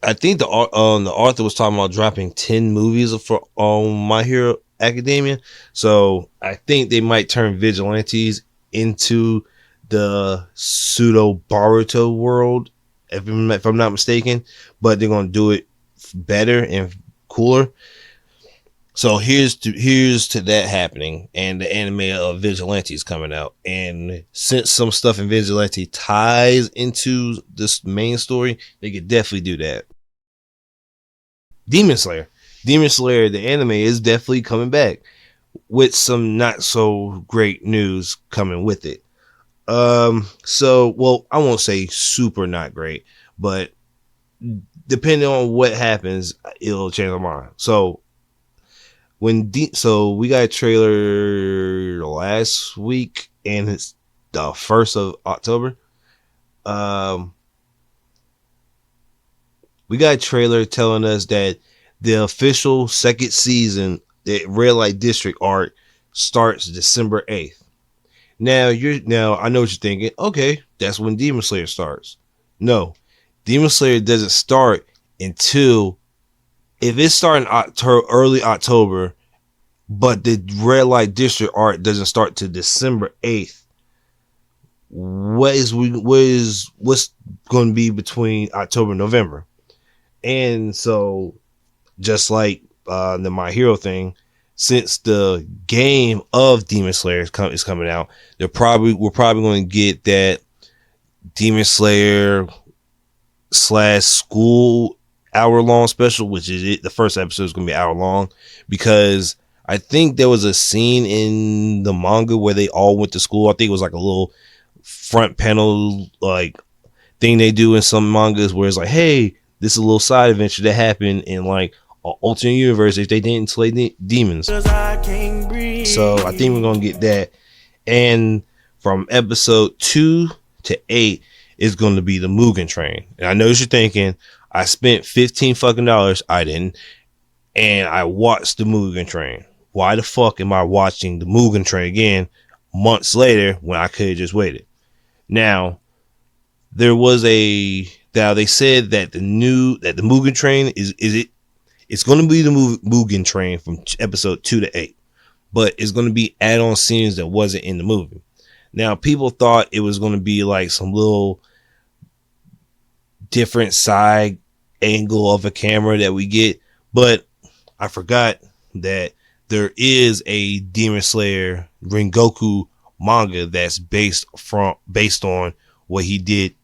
I think the author was talking about dropping 10 movies for My Hero academia. So I think they might turn vigilantes into the pseudo Boruto world, if I'm not mistaken. But they're gonna do it better and cooler. So here's to that happening, and the anime of Vigilantes coming out. And since some stuff in Vigilante ties into this main story, they could definitely do that. Demon Slayer, the anime is definitely coming back with some not so great news coming with it. So well, I won't say super not great, but depending on what happens, it'll change my mind. So so we got a trailer last week, and it's the 1st of October. We got a trailer telling us that the official second season, the Red Light District arc, starts December 8th. Now I know what you're thinking. Okay, that's when Demon Slayer starts. No, Demon Slayer doesn't start until, if it's starting early October, but the Red Light District arc doesn't start till December 8th. What's going to be between October and November? And so, just like the My Hero thing, since the game of Demon Slayer is coming out, we're probably going to get that Demon Slayer / school hour-long special, which is it. The first episode is going to be hour long, because I think there was a scene in the manga where they all went to school. I think it was like a little front panel like thing they do in some mangas where it's like, hey, this is a little side adventure that happened in like an alternate universe if they didn't slay demons. So I think we're going to get that. And from episode 2 to 8 is going to be the Mugen Train. And I know what you're thinking, I spent $15 I didn't. And I watched the Mugen Train. Why the fuck am I watching the Mugen Train again months later when I could have just waited? Now, they said that the Mugen Train it's going to be the Mugen Train from episode 2 to 8, but it's going to be add-on scenes that wasn't in the movie. Now, people thought it was going to be like some little different side angle of a camera that we get, but I forgot that there is a Demon Slayer Rengoku manga that's based on what he did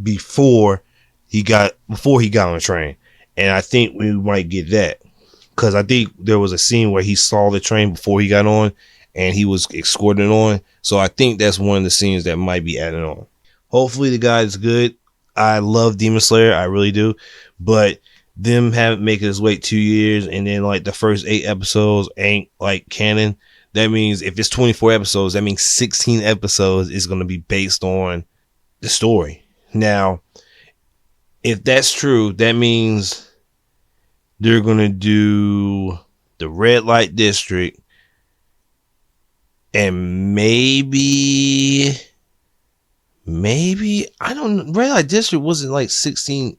before he got on the train. And I think we might get that, because I think there was a scene where he saw the train before he got on and he was escorted on. So I think that's one of the scenes that might be added on. Hopefully the guy is good. I love Demon Slayer, I really do, but them making us wait 2 years and then like the first 8 episodes ain't like canon. That means if it's 24 episodes, that means 16 episodes is going to be based on the story. Now, if that's true, that means they're going to do the Red Light District, and maybe I don't know. Red Light District wasn't like 16.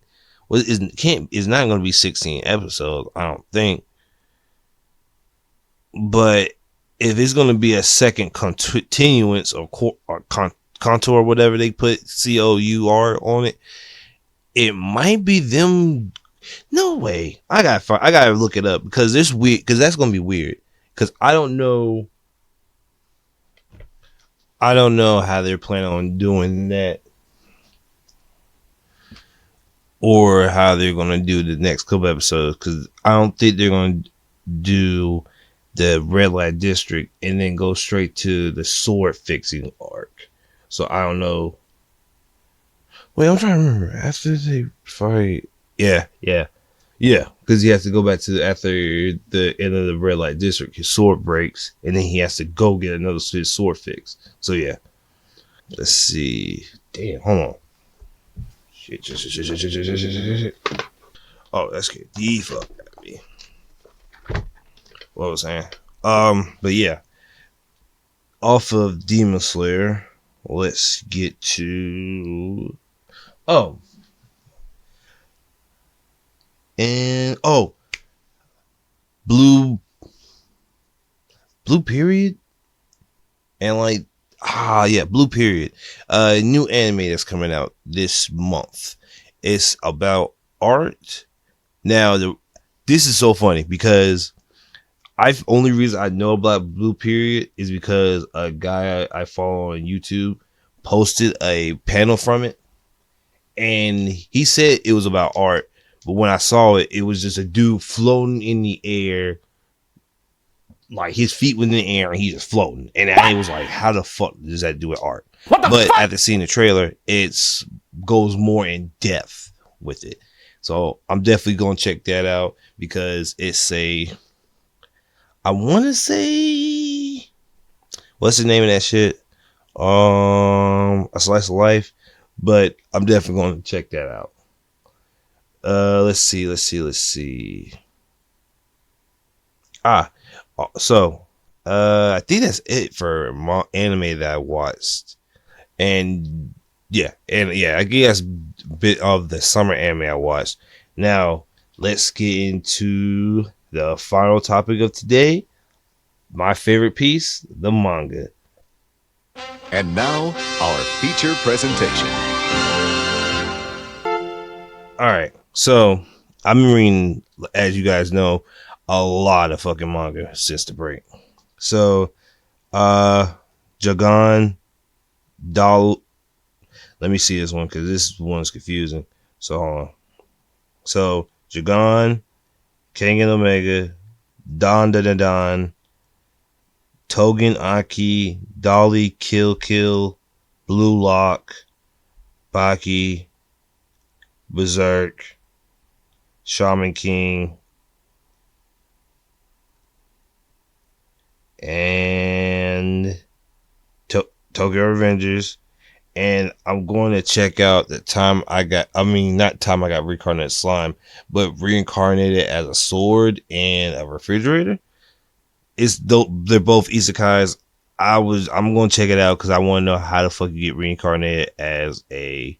Is not going to be 16 episodes, I don't think. But if it's going to be a second continuance or contour, whatever they put COUR on it, it might be them. No way. I gotta look it up, because it's weird. Because that's going to be weird. Because I don't know how they're planning on doing that, or how they're going to do the next couple episodes, because I don't think they're going to do the Red Light District and then go straight to the sword fixing arc. So I don't know. Wait, I'm trying to remember. After they fight, yeah, because he has to go back to after the end of the Red Light District, his sword breaks, and then he has to go get another sword fix. So yeah, let's see. Damn, hold on. Shit. Oh, that's good. The fuck at me. What was I saying? But yeah, off of Demon Slayer, let's get to Blue Blue Period, and like Blue Period, new anime that's coming out this month. It's about art. Now this is so funny because only reason I know about Blue Period is because a guy I follow on YouTube posted a panel from it, and he said it was about art, but when I saw it, it was just a dude floating in the air, like his feet were in the air and he's just floating. And I was like, how the fuck does that do with art? But after seeing the trailer, it goes more in depth with it. So I'm definitely gonna check that out because it's I want to say, what's the name of that shit? A Slice of Life, but I'm definitely going to check that out. Let's see. I think that's it for anime that I watched, and I guess a bit of the summer anime I watched. Now let's get into the final topic of today. My favorite piece, the manga. And now, our feature presentation. Alright, so I've been reading, as you guys know, a lot of fucking manga since the break. So, Jagan, let me see this one, because this one's confusing. So, hold on. So, Jagan, King and Omega, Don, Togen Aki, Dolly, Kill, Blue Lock, Baki, Berserk, Shaman King, and Tokyo Revengers. And I'm going to check out not time I got reincarnated slime, but reincarnated as a sword and a refrigerator. They're both isekais. I'm going to check it out because I want to know how the fuck you get reincarnated as a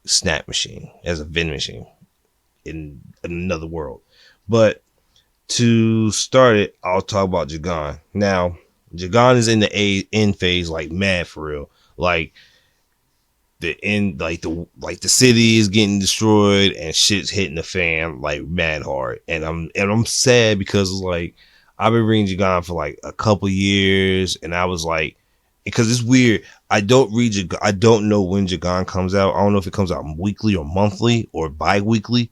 snap machine, as a vending machine in another world. But to start it, I'll talk about Jagan. Now, Jagan is in the end phase, like mad for real. Like the end, like the city is getting destroyed and shit's hitting the fan like mad hard. And I'm sad because like I've been reading Jagan for like a couple years, and I was like, because it's weird. I don't know when Jagan comes out. I don't know if it comes out weekly or monthly or bi-weekly,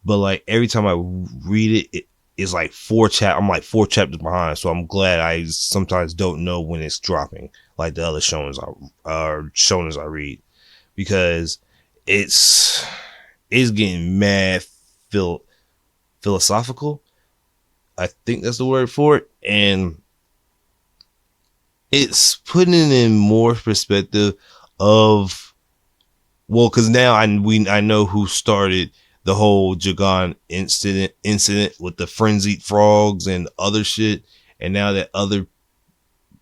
but like every time I read it, it's like I'm like 4 chapters behind. So I'm glad I sometimes don't know when it's dropping, like the other shonens I read, because it's getting mad philosophical. I think that's the word for it. And it's putting it in more perspective of, well, because now I know who started the whole Jagan incident with the frenzied frogs and other shit. And now that other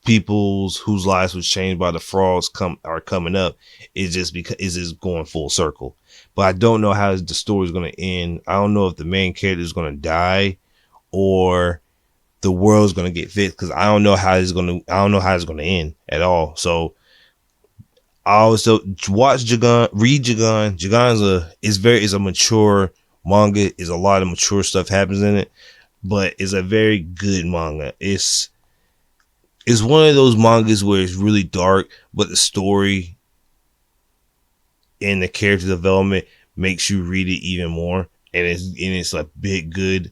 people's whose lives was changed by the frogs are coming up, it's just going full circle. But I don't know how the story's going to end. I don't know if the main character is going to die or the world's going to get fixed, because I don't know how it's going to end at all. So I also watch Jagan, read Jagan. Jagan is a mature manga. Is a lot of mature stuff happens in it, but it's a very good manga. It's one of those mangas where it's really dark, but the story and the character development makes you read it even more. And it's a big good.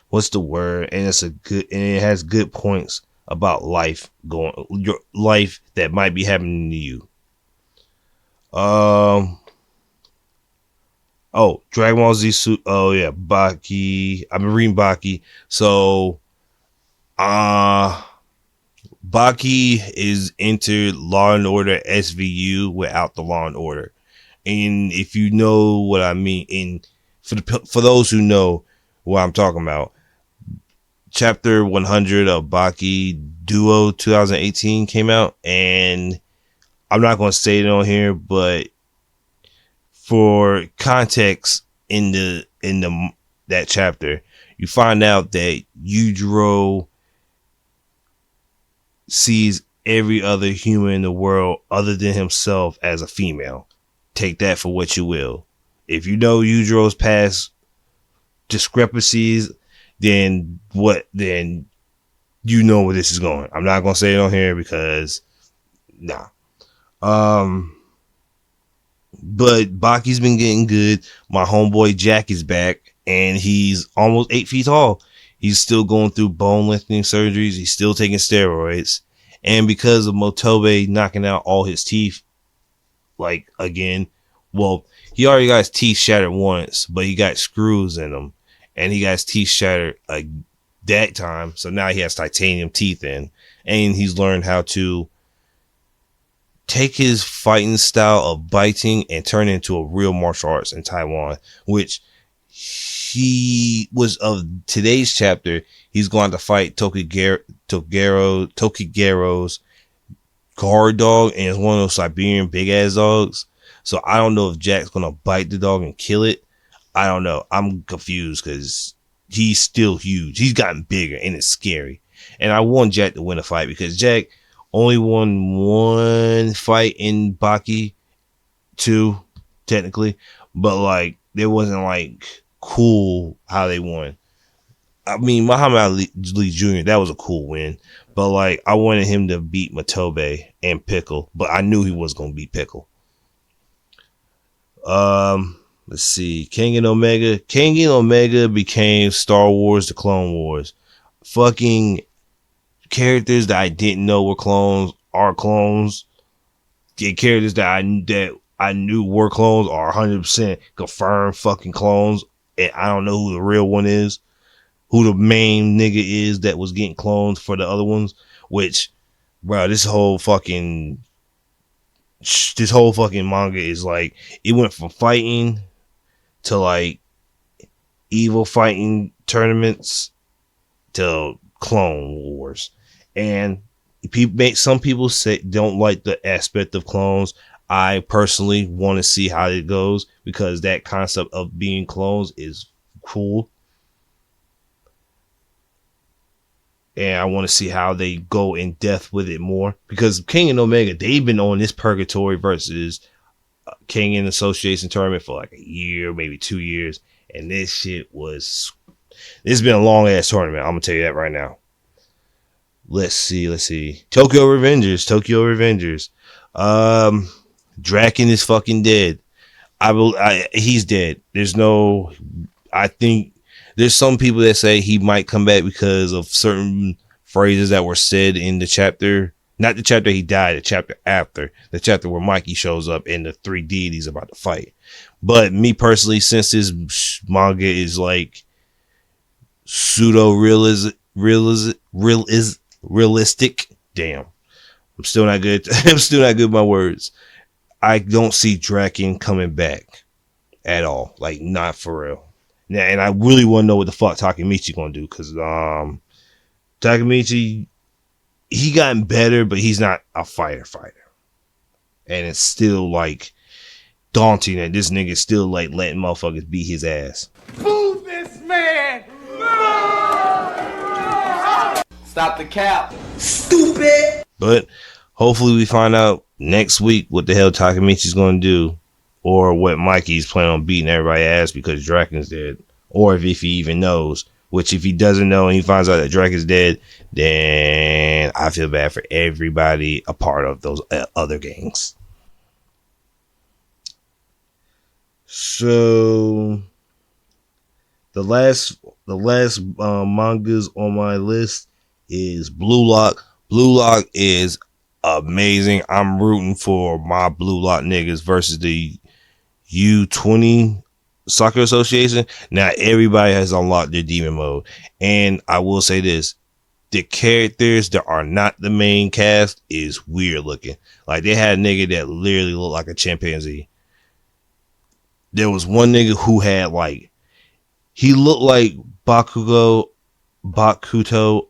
What's the word? And it has good points about your life that might be happening to you. Dragon Ball Z. Oh yeah, Baki. I've been reading Baki. So, Baki is entered Law and Order SVU without the Law and Order. And if you know what I mean, and for those who know what I'm talking about, Chapter 100 of Baki Duo 2018 came out, and I'm not going to say it on here, but for context in that chapter, you find out that Yujiro sees every other human in the world other than himself as a female. Take that for what you will. If you know Yujiro's past discrepancies, then you know where this is going. I'm not gonna say it on here because nah. But Baki's been getting good. My homeboy Jack is back, and he's almost 8 feet tall. He's still going through bone lifting surgeries. He's still taking steroids. And because of Motobe knocking out all his teeth, like again, well, he already got his teeth shattered once, but he got screws in them, and he got his teeth shattered that time. So now he has titanium teeth in, and he's learned how to take his fighting style of biting and turn it into a real martial arts in Taiwan, which he was of today's chapter. He's going to fight Tokigaro's guard dog, and it's one of those Siberian big ass dogs. So I don't know if Jack's going to bite the dog and kill it. I don't know. I'm confused because he's still huge. He's gotten bigger and it's scary. And I want Jack to win a fight because Jack only won one fight in Baki 2, technically, but like it wasn't like cool how they won. I mean, Muhammad Ali Jr., that was a cool win, but like I wanted him to beat Motobe and Pickle, but I knew he was gonna beat Pickle. Let's see, King and Omega. King and Omega became Star Wars: The Clone Wars. Fucking characters that I didn't know were clones are clones. The characters that I knew were clones are 100% confirmed fucking clones. And I don't know who the real one is, who the main nigga is that was getting clones for the other ones. Which, bro, this whole fucking manga is like, it went from fighting to like evil fighting tournaments to Clone Wars. And some people say don't like the aspect of clones. I personally want to see how it goes because that concept of being clones is cool. And I want to see how they go in depth with it more because King and Omega, they've been on this Purgatory versus King and Association tournament for like a year, maybe 2 years. And this has been a long ass tournament. I'm going to tell you that right now. Let's see. Tokyo Revengers. Draken is fucking dead. He's dead. I think there's some people that say he might come back because of certain phrases that were said in the chapter. Not the chapter he died, the chapter after. The chapter where Mikey shows up and the 3 deities about to fight. But me personally, since this manga is like pseudo realistic, damn, I'm still not good. I'm still not good with my words. I don't see Draken coming back at all. Like, not for real. Now, and I really want to know what the fuck Takemichi gonna do, because Takemichi, he gotten better, but he's not a fighter. And it's still like daunting that this nigga still like letting motherfuckers beat his ass. Move this man! Stop the cap. Stupid! But hopefully we find out next week what the hell Takemichi's gonna do, or what Mikey's planning on beating everybody's ass because Draken's dead, or if he even knows. Which, if he doesn't know and he finds out that Draken's dead, then I feel bad for everybody a part of those other gangs. So the last mangas on my list is Blue Lock. Blue Lock is amazing. I'm rooting for my Blue Lock niggas versus the U20 Soccer Association. Now everybody has unlocked their demon mode, and I will say this: the characters that are not the main cast is weird looking. Like, they had a nigga that literally looked like a chimpanzee. There was one nigga who had he looked like Bakuto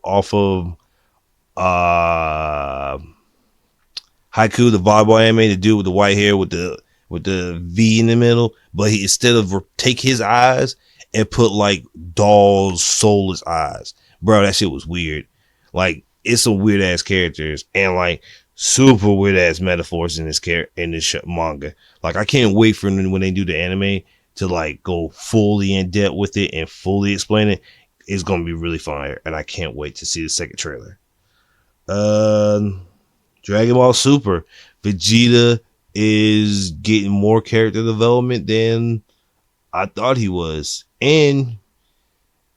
off of Haiku, the volleyball anime, the dude with the white hair with the V in the middle, but he, instead of take his eyes and put like dolls' soulless eyes. Bro, that shit was weird. Like, it's some weird ass characters and like super weird ass metaphors in this manga. Like, I can't wait for when they do the anime to like go fully in depth with it and fully explain it. It's gonna be really fire, and I can't wait to see the second trailer. Dragon Ball Super. Vegeta is getting more character development than I thought he was. And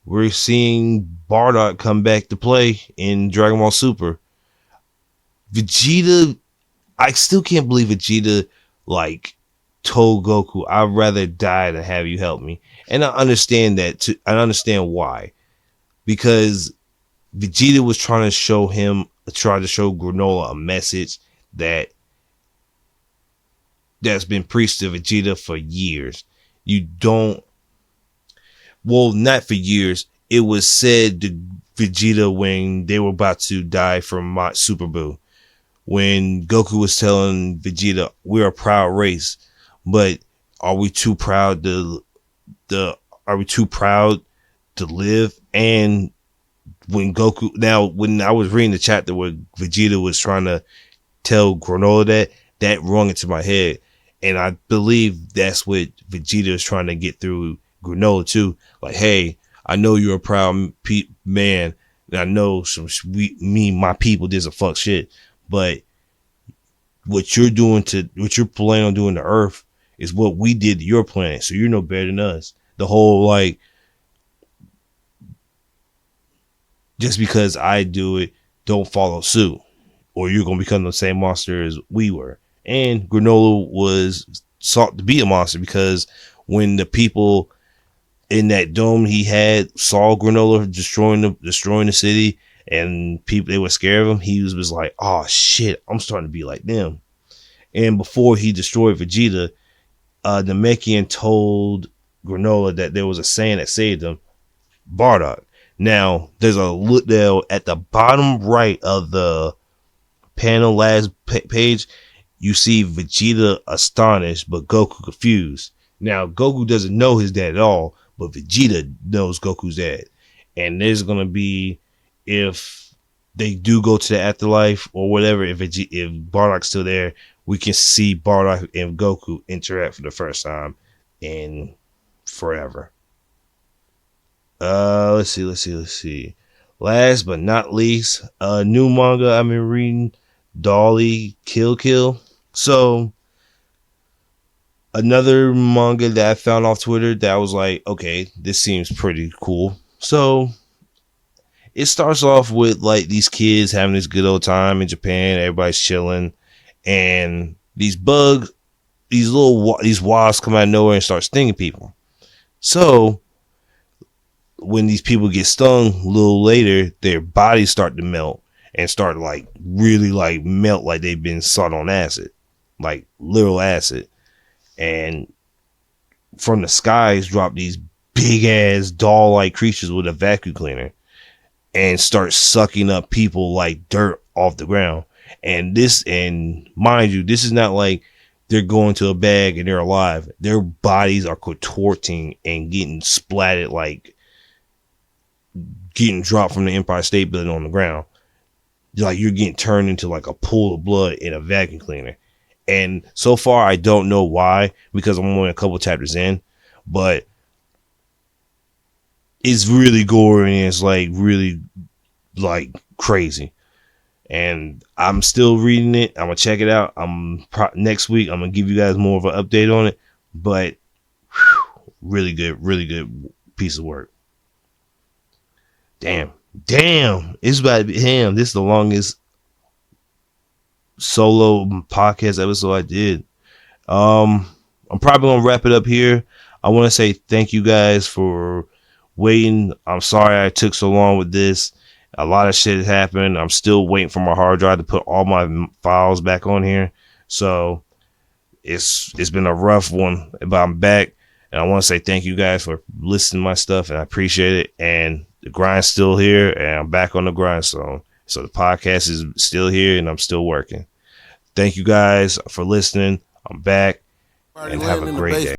we're seeing Bardock come back to play in Dragon Ball Super. Vegeta, I still can't believe Vegeta like told Goku, I'd rather die than have you help me. And I understand that too. I understand why. Because Vegeta was trying to show Granola a message that's been preached to Vegeta for years. Not for years. It was said to Vegeta when they were about to die from Super Buu. When Goku was telling Vegeta, we're a proud race, but are we too proud to live? And when I was reading the chapter where Vegeta was trying to tell Granola that rung into my head. And I believe that's what Vegeta is trying to get through Granola too. Like, hey, I know you're a proud man, and I know my people did some fuck shit, but what you're planning on doing to Earth is what we did to your planet. So you're no better than us. The whole like, just because I do it, don't follow suit, or you're gonna become the same monster as we were. And Granola was sought to be a monster because when the people in that dome he had saw Granola destroying the city, and they were scared of him, he was like, oh shit, I'm starting to be like them. And before he destroyed Vegeta, Namekian told Granola that there was a saying that saved him, Bardock. Now, there's a look there at the bottom right of the panel last page. You see Vegeta astonished, but Goku confused. Now, Goku doesn't know his dad at all, but Vegeta knows Goku's dad. And there's going to be, if they do go to the afterlife or whatever, if Bardock's still there, we can see Bardock and Goku interact for the first time in forever. Let's see. Last but not least, a new manga I've been reading, Dolly Kill. So, another manga that I found off Twitter that I was like, okay, this seems pretty cool. So, it starts off with like these kids having this good old time in Japan. Everybody's chilling, and these wasps come out of nowhere and start stinging people. So, when these people get stung a little later, their bodies start to melt and start like really like melt like they've been salt on acid, like literal acid. And from the skies drop these big ass doll like creatures with a vacuum cleaner and start sucking up people like dirt off the ground. And mind you, this is not like they're going to a bag and they're alive. Their bodies are contorting and getting splatted, like getting dropped from the Empire State Building on the ground. Like you're getting turned into like a pool of blood in a vacuum cleaner. And so far, I don't know why, because I'm only a couple chapters in, but it's really gory and it's like really like crazy. And I'm still reading it. I'm gonna check it out. Next week I'm gonna give you guys more of an update on it. But really good piece of work. Damn, it's about to be this is the longest solo podcast episode I did. I'm probably gonna wrap it up here. I want to say thank you guys for waiting. I'm sorry I took so long with this. A lot of shit has happened. I'm still waiting for my hard drive to put all my files back on here. So it's been a rough one, but I'm back. And I want to say thank you guys for listening to my stuff, and I appreciate it. And the grind's still here, and I'm back on the grindstone. So the podcast is still here, and I'm still working. Thank you guys for listening. I'm back, and have a great day.